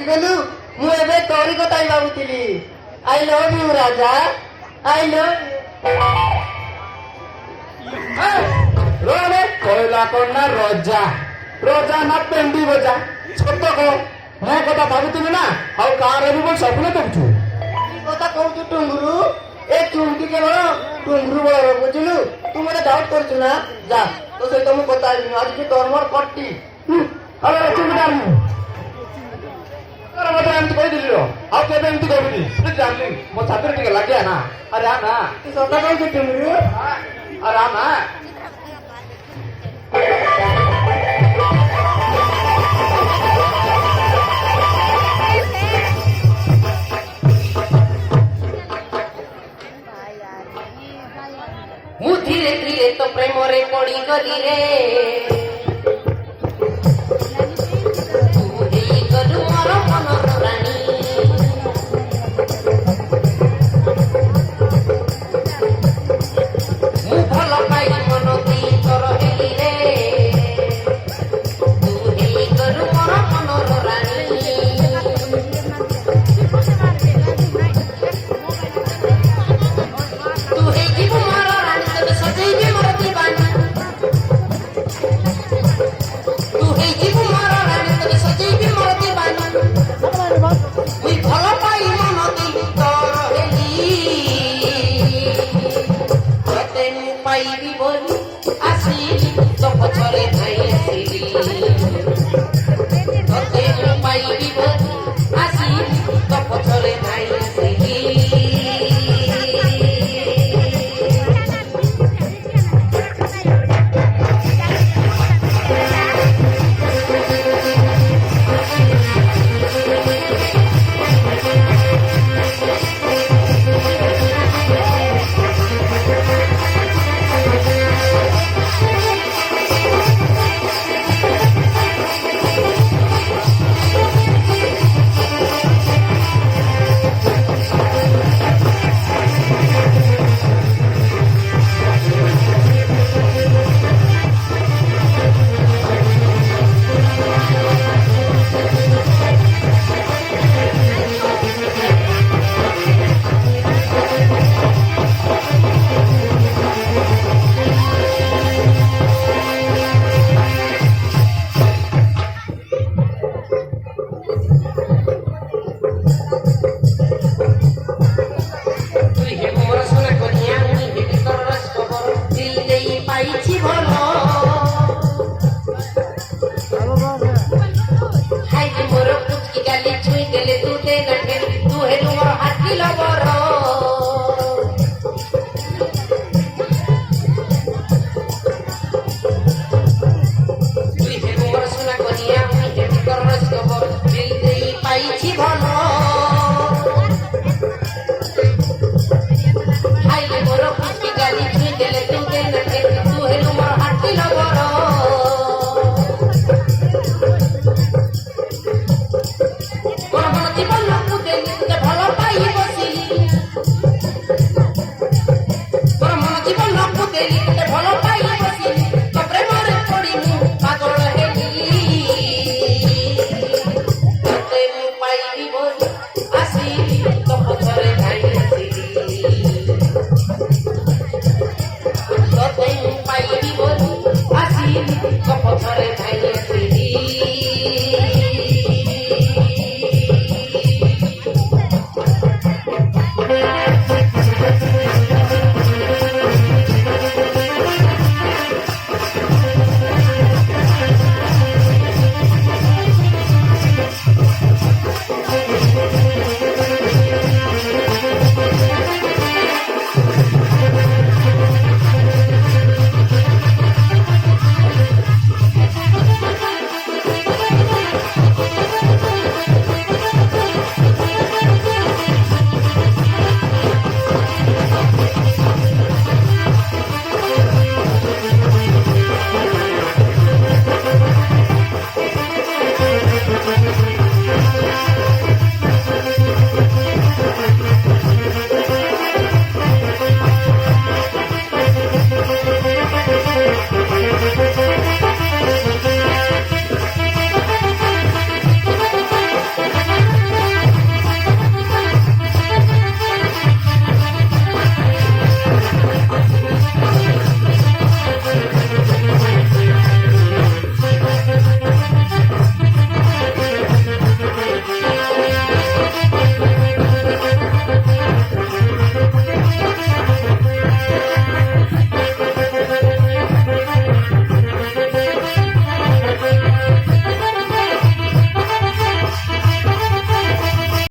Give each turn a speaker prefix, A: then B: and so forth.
A: ଗଲୁ ମୁଁ ଏବେ ତୋରି କଥା ହିଁ ଭାବୁଥିଲି। I love you Raja, I love
B: रे कहला कौन ना रजा रजा ना पेंडी बजा छोट को मैं कथा भाबुଥିଲି ना ଆଉ କାର ବି ବୋल सबने देखछु
A: यू କଥା କହୁଛୁ ଟୁଙ୍ଗୁରୁ। ଏ ଚୁମକି କେବଳ ଟୁଙ୍ଗୁରୁ ବଳ ବୁଝିଲୁ। ତୁ ମୋତେ ଡାଉଟ୍ କରୁଛୁ ନା? ଯା ତୋ ସହିତ ମୁଁ କଥା ହେବିନି ଆଜି ତୋର ମୋର କଟି।
B: अरे चुमदार मु अरे मत एमती कहि दिली रो ଆଉ କେବେ ଏମତି କରିବି ତୁ ଜାଣିଲି ମୋ ଛାତିରେ ଟିକେ ଲାଗିଆ ନା अरे आ ना
A: ତୁ ସତ କହୁଛୁ ଟୁଙ୍ଗୁରୁ।
B: अरे आ ना
A: ମୁଁ ଧୀରେ ଧୀରେ ତ ପ୍ରେମରେ ପଡିଗଲି ରେ